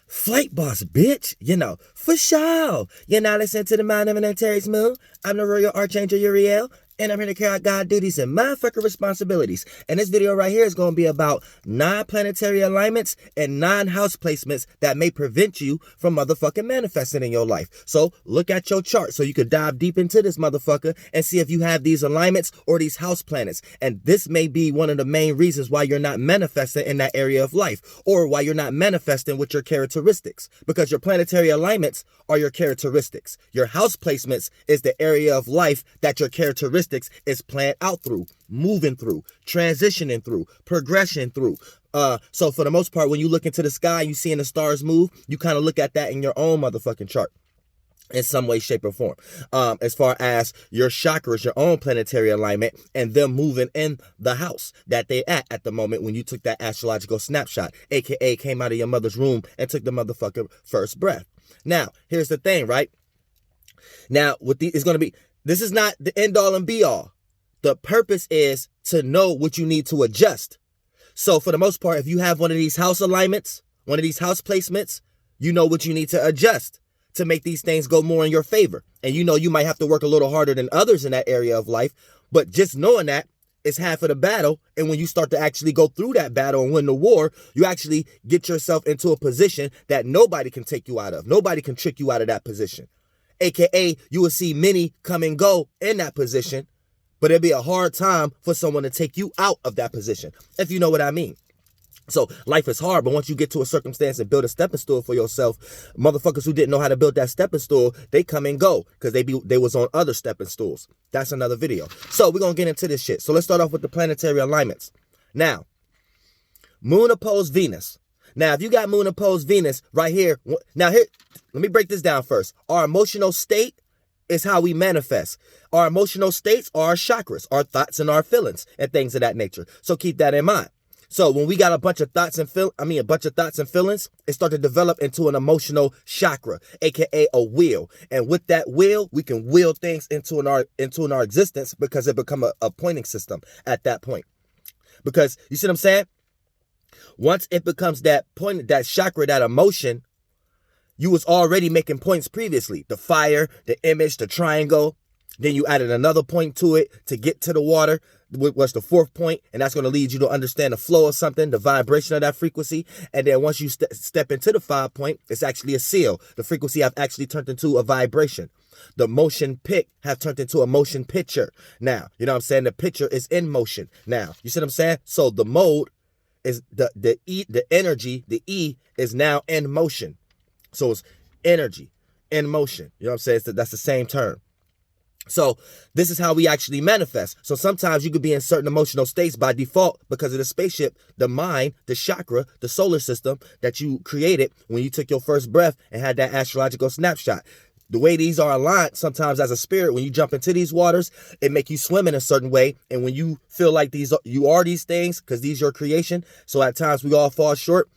Flight boss, bitch. For sure. You're now listening to the Mind of an Antares Moon. I'm the Royal Archangel Uriel, and I'm here to carry out God duties and motherfucking responsibilities. And this video right here is going to be about non-planetary alignments and non-house placements that may prevent you from motherfucking manifesting in your life. So look at your chart so you could dive deep into this motherfucker and see if you have these alignments or these house planets. And this may be one of the main reasons why you're not manifesting in that area of life, or why you're not manifesting with your characteristics, because your planetary alignments are your characteristics. Your house placements is the area of life that your characteristics is planned out through, moving through, transitioning through, progression through. So for the most part, when you look into the sky, you seeing the stars move, you kind of look at that in your own motherfucking chart in some way, shape, or form. As far as your chakras, your own planetary alignment, and them moving in the house that they at the moment when you took that astrological snapshot, aka came out of your mother's womb and took the motherfucking first breath. Now, here's the thing, right? Now, it's going to be, this is not the end all and be all. The purpose is to know what you need to adjust. So for the most part, if you have one of these house alignments, one of these house placements, you know what you need to adjust to make these things go more in your favor. And you know you might have to work a little harder than others in that area of life, but just knowing that is half of the battle. And when you start to actually go through that battle and win the war, you actually get yourself into a position that nobody can take you out of. Nobody can trick you out of that position. AKA, you will see many come and go in that position, but it'll be a hard time for someone to take you out of that position, if you know what I mean. So life is hard, but once you get to a circumstance and build a stepping stool for yourself, motherfuckers who didn't know how to build that stepping stool, they come and go because they was on other stepping stools. That's another video. So we're going to get into this shit. So let's start off with the planetary alignments. Now, Moon opposed Venus. Now, if you got Moon opposed Venus right here, now here, let me break this down first. Our emotional state is how we manifest. Our emotional states are our chakras, our thoughts and our feelings and things of that nature. So keep that in mind. So when we got a bunch of thoughts and feelings, it start to develop into an emotional chakra, aka a wheel. And with that wheel, we can wheel things into our existence because it become a pointing system at that point. Because you see what I'm saying? Once it becomes that point, that chakra, that emotion, you was already making points previously. The fire, the image, the triangle. Then you added another point to it to get to the water, was the fourth point, and that's going to lead you to understand the flow of something, the vibration of that frequency. And then once you step into the 5 point, it's actually a seal. The frequency have actually turned into a vibration. The motion pick have turned into a motion picture. Now, you know what I'm saying? The picture is in motion. Now, you see what I'm saying? So the mode is the energy, the E is now in motion. So it's energy in motion. You know what I'm saying? That's the same term. So this is how we actually manifest. So sometimes you could be in certain emotional states by default because of the spaceship, the mind, the chakra, the solar system that you created when you took your first breath and had that astrological snapshot. The way these are aligned, sometimes as a spirit, when you jump into these waters, it make you swim in a certain way. And when you feel like you are these things, because these are your creation, so at times we all fall short,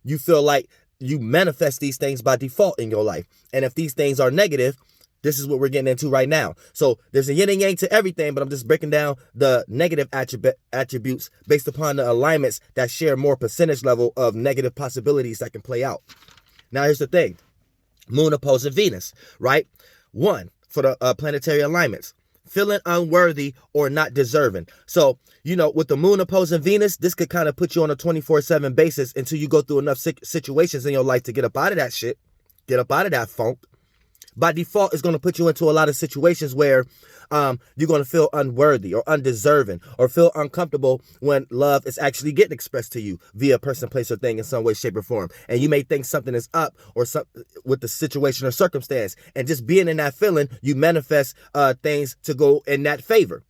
you feel like you manifest these things by default in your life. And if these things are negative, this is what we're getting into right now. So there's a yin and yang to everything, but I'm just breaking down the negative attributes based upon the alignments that share more percentage level of negative possibilities that can play out. Now, here's the thing. Moon opposing Venus, right? 1, for the planetary alignments. Feeling unworthy or not deserving. So, you know, with the moon opposing Venus, this could kind of put you on a 24/7 basis until you go through enough situations in your life to get up out of that shit, get up out of that funk. By default, it's going to put you into a lot of situations where you're going to feel unworthy or undeserving or feel uncomfortable when love is actually getting expressed to you via person, place, or thing in some way, shape, or form. And you may think something is up or with the situation or circumstance. And just being in that feeling, you manifest things to go in that favor.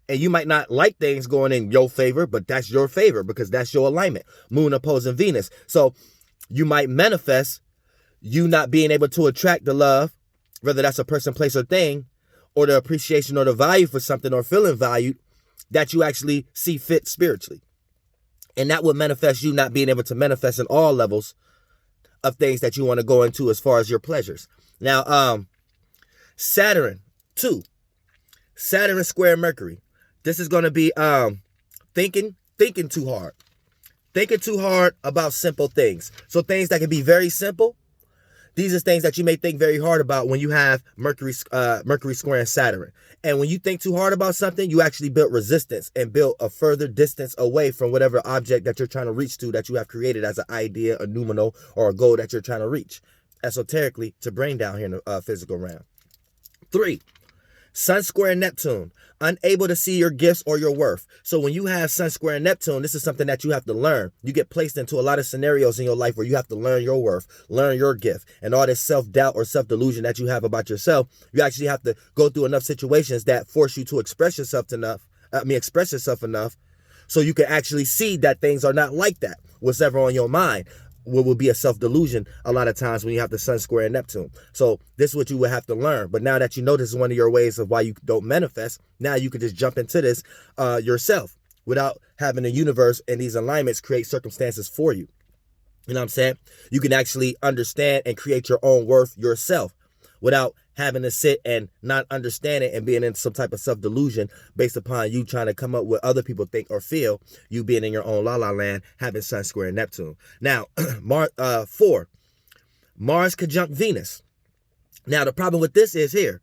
And you might not like things going in your favor, but that's your favor because that's your alignment. Moon opposing Venus. So you might manifest you not being able to attract the love, whether that's a person, place, or thing, or the appreciation or the value for something or feeling valued that you actually see fit spiritually. And that would manifest you not being able to manifest in all levels of things that you want to go into as far as your pleasures. Now, Saturn, 2. Saturn square Mercury. This is going to be thinking too hard. Thinking too hard about simple things. So things that can be very simple, these are things that you may think very hard about when you have Mercury squaring Saturn. And when you think too hard about something, you actually build resistance and build a further distance away from whatever object that you're trying to reach to, that you have created as an idea, a numinal, or a goal that you're trying to reach. Esoterically, to bring down here in the physical realm. 3. Sun square Neptune, unable to see your gifts or your worth. So when you have Sun square Neptune, this is something that you have to learn. You get placed into a lot of scenarios in your life where you have to learn your worth, learn your gift, and all this self-doubt or self-delusion that you have about yourself. You actually have to go through enough situations that force you to express yourself enough so you can actually see that things are not like that. What's ever on your mind will be a self-delusion a lot of times when you have the Sun square Neptune. So this is what you would have to learn. But now that you know this is one of your ways of why you don't manifest, now you can just jump into this yourself without having the universe and these alignments create circumstances for you. You know what I'm saying? You can actually understand and create your own worth yourself without having to sit and not understand it and being in some type of self-delusion based upon you trying to come up with other people think or feel, you being in your own la-la land, having Sun square Neptune. Now, 4, Mars conjunct Venus. Now, the problem with this is here,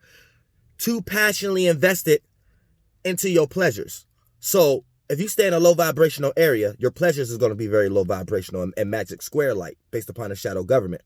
too passionately invested into your pleasures. So if you stay in a low vibrational area, your pleasures is going to be very low vibrational and magic square like based upon the shadow government.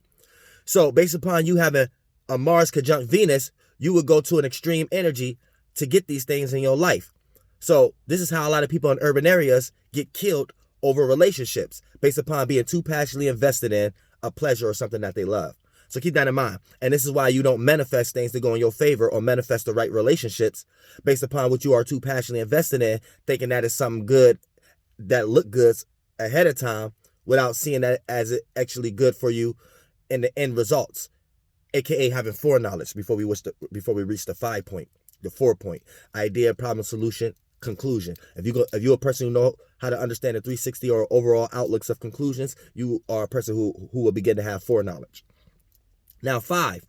So based upon you having a Mars conjunct Venus, you would go to an extreme energy to get these things in your life. So this is how a lot of people in urban areas get killed over relationships based upon being too passionately invested in a pleasure or something that they love. So keep that in mind. And this is why you don't manifest things to go in your favor or manifest the right relationships based upon what you are too passionately invested in, thinking that is something good that look good ahead of time without seeing that as it actually good for you in the end results. AKA having foreknowledge before we reach the 5 point, the 4 point. Idea, problem, solution, conclusion. If you're a person who know how to understand the 360 or overall outlooks of conclusions, you are a person who will begin to have foreknowledge. Now 5,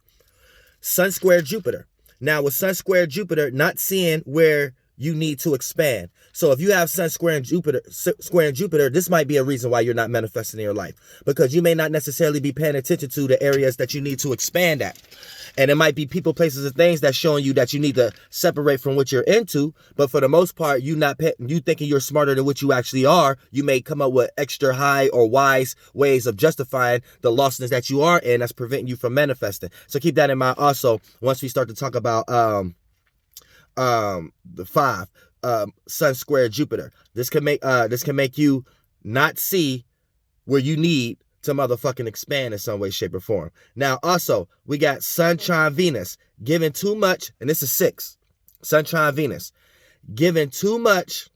Sun square Jupiter. Now with Sun square Jupiter, not seeing where you need to expand. So if you have Sun square Jupiter, this might be a reason why you're not manifesting in your life, because you may not necessarily be paying attention to the areas that you need to expand at. And it might be people, places, and things that's showing you that you need to separate from what you're into. But for the most part, you thinking you're smarter than what you actually are. You may come up with extra high or wise ways of justifying the lostness that you are in that's preventing you from manifesting. So keep that in mind. Also, once we start to talk about the 5, Sun square Jupiter, this can make you not see where you need to motherfucking expand in some way, shape, or form. Now, also, we got Sun trine Venus, giving too much, and this is 6, Sun trine Venus, giving too much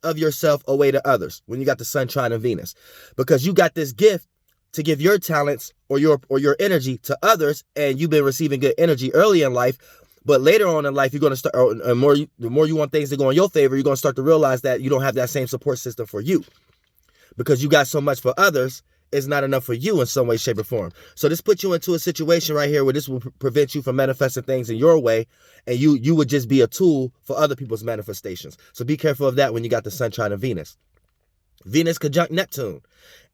of yourself away to others when you got the Sun trine and Venus, because you got this gift to give your talents or your energy to others, and you've been receiving good energy early in life. But later on in life, you're going to start, the more you want things to go in your favor, you're going to start to realize that you don't have that same support system for you. Because you got so much for others, it's not enough for you in some way, shape, or form. So this puts you into a situation right here where this will prevent you from manifesting things in your way, and you would just be a tool for other people's manifestations. So be careful of that when you got the Sun trine and Venus. Venus conjunct Neptune,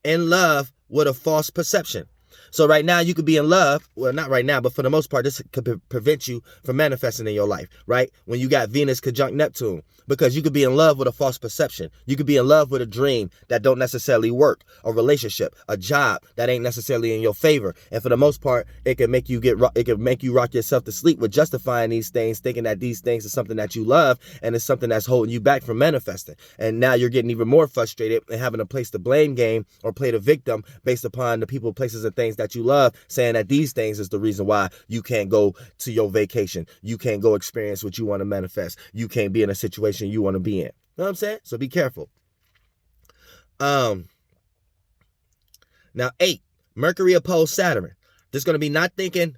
in love with a false perception. So right now you could be in love, well, not right now, but for the most part, this could prevent you from manifesting in your life, right? When you got Venus conjunct Neptune, because you could be in love with a false perception. You could be in love with a dream that don't necessarily work, a relationship, a job that ain't necessarily in your favor. And for the most part, it can make you rock yourself to sleep with justifying these things, thinking that these things are something that you love, and it's something that's holding you back from manifesting. And now you're getting even more frustrated and having to place the blame game or play the victim based upon the people, places, and things that you love, saying that these things is the reason why you can't go to your vacation. You can't go experience what you want to manifest. You can't be in a situation you want to be in. You know what I'm saying? So be careful. Now 8, Mercury opposed Saturn. There's going to be not thinking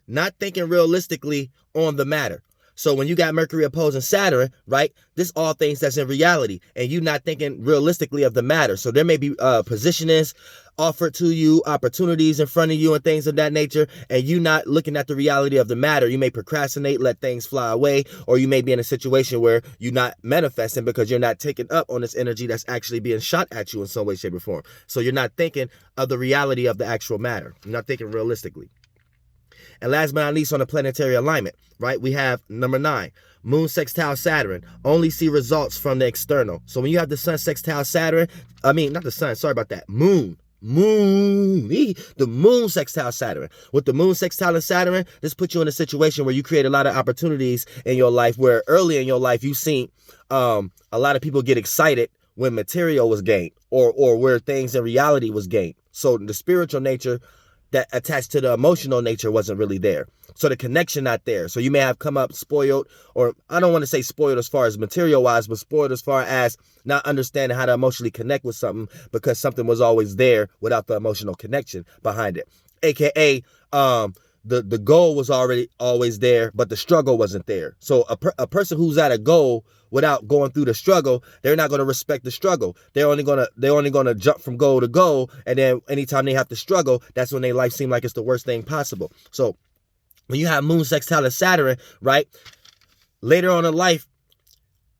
realistically on the matter. So when you got Mercury opposing Saturn, right, this all things that's in reality, and you not thinking realistically of the matter. So there may be positionings offered to you, opportunities in front of you and things of that nature, and you not looking at the reality of the matter. You may procrastinate, let things fly away, or you may be in a situation where you're not manifesting because you're not taking up on this energy that's actually being shot at you in some way, shape, or form. So you're not thinking of the reality of the actual matter. You're not thinking realistically. And last but not least, on the planetary alignment, right, we have number 9, Moon sextile Saturn. Only see results from the external. So when you have the Sun sextile Saturn, not the Sun, sorry about that, the Moon sextile Saturn. With the Moon sextile and Saturn, this puts you in a situation where you create a lot of opportunities in your life, where early in your life you've seen a lot of people get excited when material was gained, or where things in reality was gained. So the spiritual nature that attached to the emotional nature wasn't really there. So the connection not there. So you may have come up spoiled, or I don't want to say spoiled as far as material wise, but spoiled as far as not understanding how to emotionally connect with something, because something was always there without the emotional connection behind it. AKA, the goal was already always there, but the struggle wasn't there. So a person who's at a goal without going through the struggle, they're not going to respect the struggle. They're only going to jump from goal to goal, and then anytime they have to struggle, that's when their life seems like it's the worst thing possible. So when you have Moon sextile and Saturn, right, later on in life,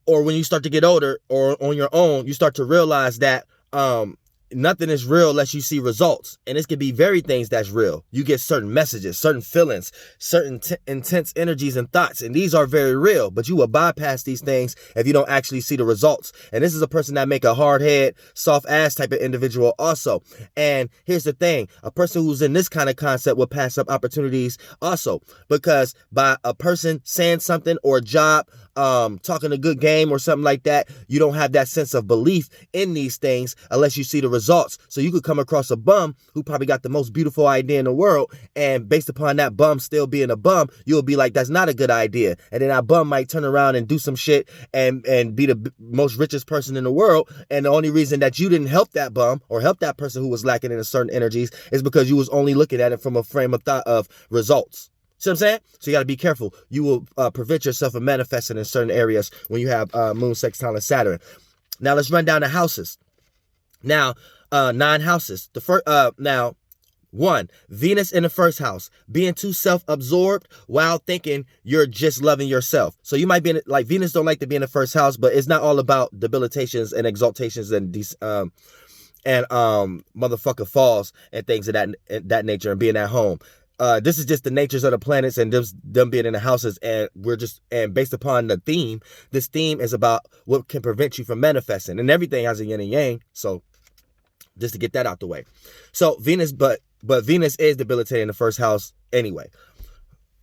or when you start to get older or on your own, you start to realize that nothing is real unless you see results. And this could be very things that's real. You get certain messages, certain feelings, certain intense energies and thoughts. And these are very real, but you will bypass these things if you don't actually see the results. And this is a person that make a hard head, soft ass type of individual also. And here's the thing, a person who's in this kind of concept will pass up opportunities also, because by a person saying something, or a job, talking a good game or something like that, you don't have that sense of belief in these things unless you see the results. So you could come across a bum who probably got the most beautiful idea in the world, and based upon that bum still being a bum, you'll be like, that's not a good idea. And then that bum might turn around and do some shit and be the most richest person in the world. And the only reason that you didn't help that bum or help that person who was lacking in certain energies is because you was only looking at it from a frame of thought of results. See what I'm saying? So you got to be careful. You will prevent yourself from manifesting in certain areas when you have Moon sextile and Saturn. Now let's run down the houses. Now, 9 houses. The first, 1, Venus in the first house, being too self-absorbed while thinking you're just loving yourself. So you might be in, like, Venus don't like to be in the first house, but it's not all about debilitations and exaltations and motherfucker falls and things of that nature, and being at home. This is just the natures of the planets and them being in the houses, and and based upon the theme, this theme is about what can prevent you from manifesting, and everything has a yin and yang. So just to get that out the way. So Venus, but Venus is debilitating the first house anyway.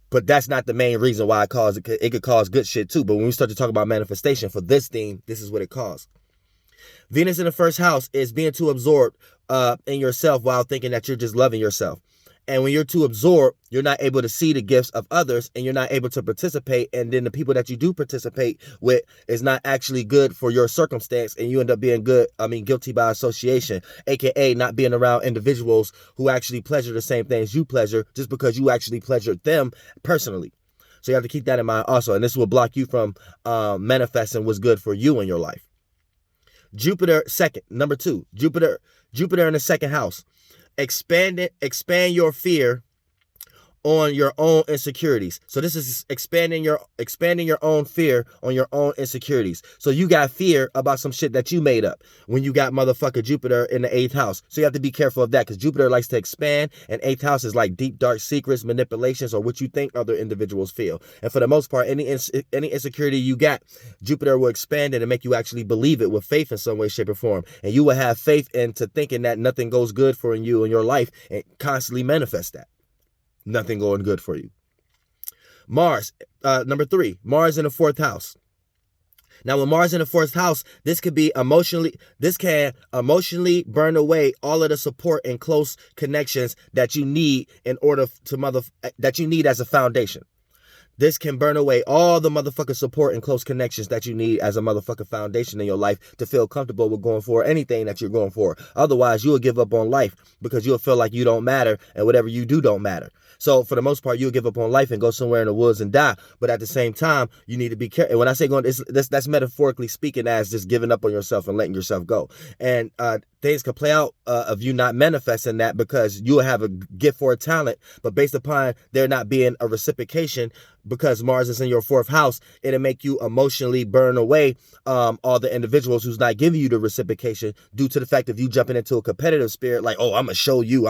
But that's not the main reason why it could cause good shit too. But when we start to talk about manifestation for this theme, this is what it caused. Venus in the first house is being too absorbed in yourself while thinking that you're just loving yourself. And when you're too absorbed, you're not able to see the gifts of others, and you're not able to participate. And then the people that you do participate with is not actually good for your circumstance, and you end up being guilty by association, aka not being around individuals who actually pleasure the same things you pleasure, just because you actually pleasured them personally. So you have to keep that in mind also, and this will block you from manifesting what's good for you in your life. Jupiter second, number 2, Jupiter in the second house. Expand your fear on your own insecurities. So this is expanding your own fear on your own insecurities. So you got fear about some shit that you made up when you got motherfucker Jupiter in the 8th house. So you have to be careful of that, because Jupiter likes to expand, and 8th house is like deep, dark secrets, manipulations, or what you think other individuals feel. And for the most part, any insecurity you got, Jupiter will expand it and make you actually believe it with faith in some way, shape, or form. And you will have faith into thinking that nothing goes good for you in your life, and constantly manifest that. Nothing going good for you. Mars, number 3, Mars in the 4th house. Now, with Mars in the 4th house, this can emotionally burn away all of the support and close connections that you need in order to that you need as a foundation. This can burn away all the motherfucking support and close connections that you need as a motherfucking foundation in your life to feel comfortable with going for anything that you're going for. Otherwise, you'll give up on life because you'll feel like you don't matter and whatever you do don't matter. So for the most part, you'll give up on life and go somewhere in the woods and die. But at the same time, you need to be careful. And when I say going, that's metaphorically speaking as just giving up on yourself and letting yourself go. And things could play out of you not manifesting that because you'll have a gift or a talent, but based upon there not being a reciprocation, because Mars is in your fourth house, it'll make you emotionally burn away all the individuals who's not giving you the reciprocation due to the fact of you jumping into a competitive spirit, like, oh, I'm gonna show you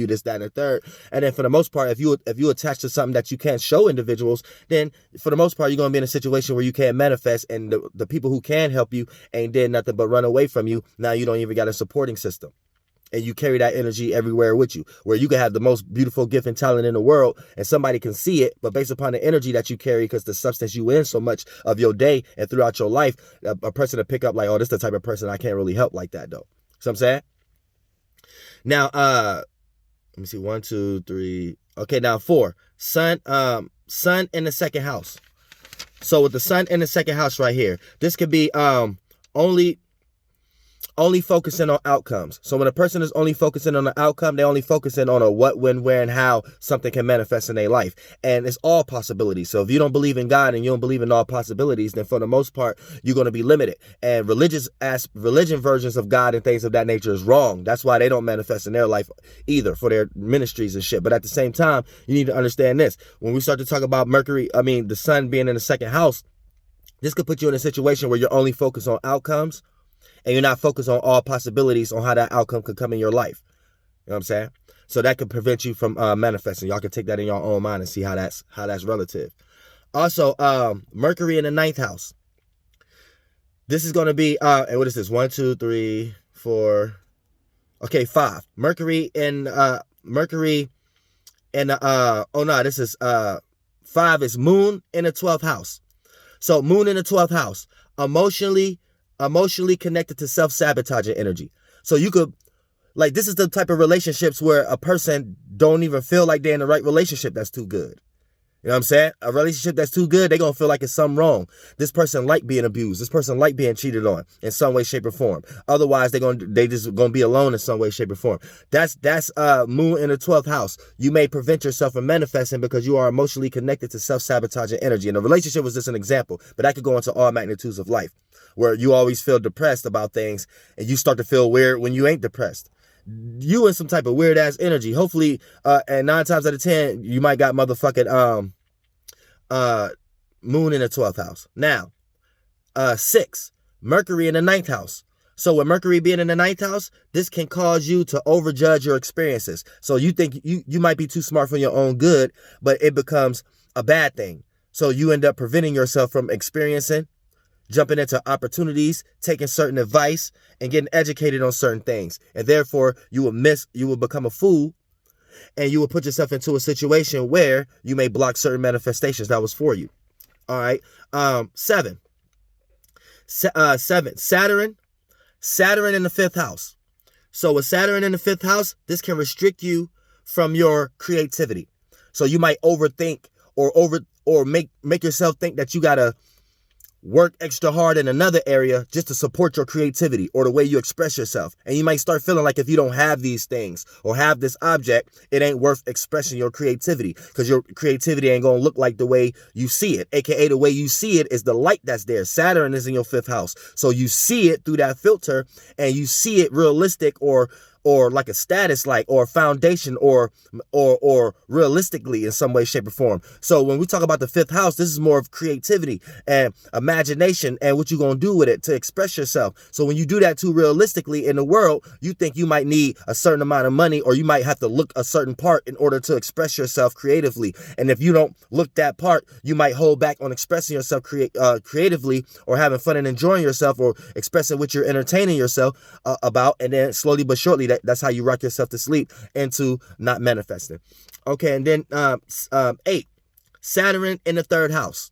this, that, and the third. And then for the most part, if you attach to something that you can't show individuals, then for the most part, you're gonna be in a situation where you can't manifest, and the people who can help you ain't did nothing but run away from you. Now you don't even got a supporting system. And you carry that energy everywhere with you, where you can have the most beautiful gift and talent in the world and somebody can see it, but based upon the energy that you carry, because the substance you in so much of your day and throughout your life, a person to pick up like, oh, this is the type of person I can't really help like that though. So I'm saying? Now, let me see, 1, 2, 3. Okay, now 4. Sun in the second house. So with the sun in the second house right here, this could be only focusing on outcomes. So when a person is only focusing on the outcome, they're only focusing on a what, when, where, and how something can manifest in their life. And it's all possibilities. So if you don't believe in God and you don't believe in all possibilities, then for the most part, you're going to be limited. And religion versions of God and things of that nature is wrong. That's why they don't manifest in their life either for their ministries and shit. But at the same time, you need to understand this. When we start to talk about the sun being in the second house, this could put you in a situation where you're only focused on outcomes and you're not focused on all possibilities on how that outcome could come in your life. You know what I'm saying? So that could prevent you from manifesting. Y'all can take that in your own mind and see how that's relative. Also, Mercury in the ninth house. This is going to be, and what is this? 1, 2, 3, 4. Okay, 5. Mercury in, this is, 5 is Moon in the 12th house. So Moon in the 12th house, emotionally connected to self-sabotaging energy. So you could, like, this is the type of relationships where a person don't even feel like they're in the right relationship that's too good. You know what I'm saying? A relationship that's too good, they're going to feel like it's something wrong. This person like being abused. This person like being cheated on in some way, shape, or form. Otherwise, they just going to be alone in some way, shape, or form. That's Moon in the 12th house. You may prevent yourself from manifesting because you are emotionally connected to self-sabotaging energy. And the relationship was just an example, but that could go into all magnitudes of life, where you always feel depressed about things and you start to feel weird when you ain't depressed. You in some type of weird ass energy. Hopefully, and 9 times out of 10, you might got motherfucking Moon in the 12th house. Now, 6, Mercury in the 9th house. So with Mercury being in the 9th house, this can cause you to overjudge your experiences. So you think you might be too smart for your own good, but it becomes a bad thing. So you end up preventing yourself from experiencing, jumping into opportunities, taking certain advice, and getting educated on certain things. And therefore, you will become a fool, and you will put yourself into a situation where you may block certain manifestations that was for you. All right. 7. Saturn in the 5th house. So with Saturn in the 5th house, this can restrict you from your creativity. So you might overthink or make yourself think that you gotta work extra hard in another area just to support your creativity or the way you express yourself. And you might start feeling like if you don't have these things or have this object, it ain't worth expressing your creativity, because your creativity ain't going to look like the way you see it. AKA the way you see it is the light that's there. Saturn is in your 5th house. So you see it through that filter and you see it realistic or like a status, like, or a foundation, or realistically in some way, shape, or form. So when we talk about the 5th house, this is more of creativity and imagination and what you're going to do with it to express yourself. So when you do that too realistically in the world, you think you might need a certain amount of money, or you might have to look a certain part in order to express yourself creatively. And if you don't look that part, you might hold back on expressing yourself creatively, or having fun and enjoying yourself, or expressing what you're entertaining yourself about. And then slowly but surely, that's how you rock yourself to sleep into not manifesting. Okay, and then 8, Saturn in the 3rd house.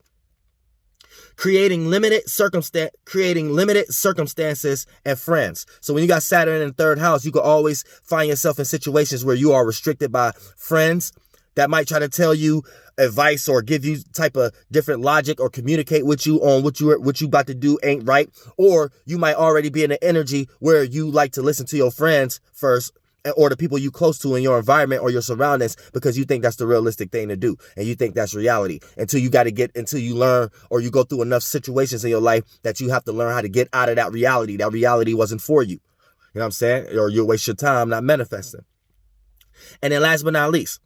Creating limited circumstances and friends. So when you got Saturn in the 3rd house, you can always find yourself in situations where you are restricted by friends, that might try to tell you advice or give you type of different logic or communicate with you on what you about to do ain't right. Or you might already be in an energy where you like to listen to your friends first, or the people you close to in your environment or your surroundings, because you think that's the realistic thing to do and you think that's reality, until you learn or you go through enough situations in your life that you have to learn how to get out of that reality. That reality wasn't for you. You know what I'm saying? Or you'll waste your time not manifesting. And then last but not least,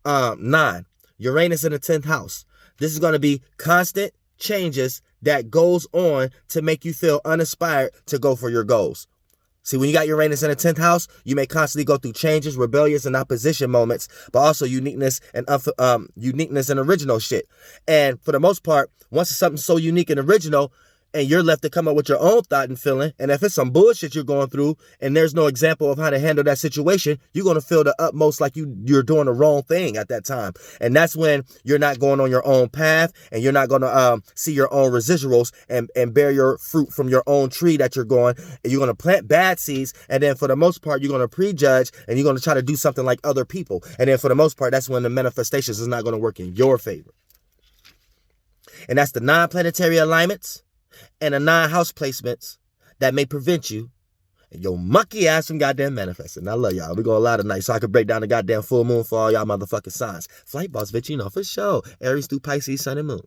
9, Uranus in the 10th house. This is going to be constant changes that goes on to make you feel uninspired to go for your goals. See, when you got Uranus in the 10th house, you may constantly go through changes, rebellious and opposition moments, but also uniqueness and original shit. And for the most part, once it's something so unique and original, and you're left to come up with your own thought and feeling, and if it's some bullshit you're going through and there's no example of how to handle that situation, you're going to feel the utmost like you're doing the wrong thing at that time. And that's when you're not going on your own path, and you're not going to see your own residuals and bear your fruit from your own tree that you're going. And you're going to plant bad seeds, and then for the most part, you're going to prejudge, and you're going to try to do something like other people. And then for the most part, that's when the manifestations is not going to work in your favor. And that's the 9 planetary alignments and the 9 house placements that may prevent you and your monkey ass from goddamn manifesting. I love y'all. We're going live tonight so I can break down the goddamn full moon for all y'all motherfucking signs. Flight boss, bitch, you know, for sure. Aries through Pisces, sun and moon.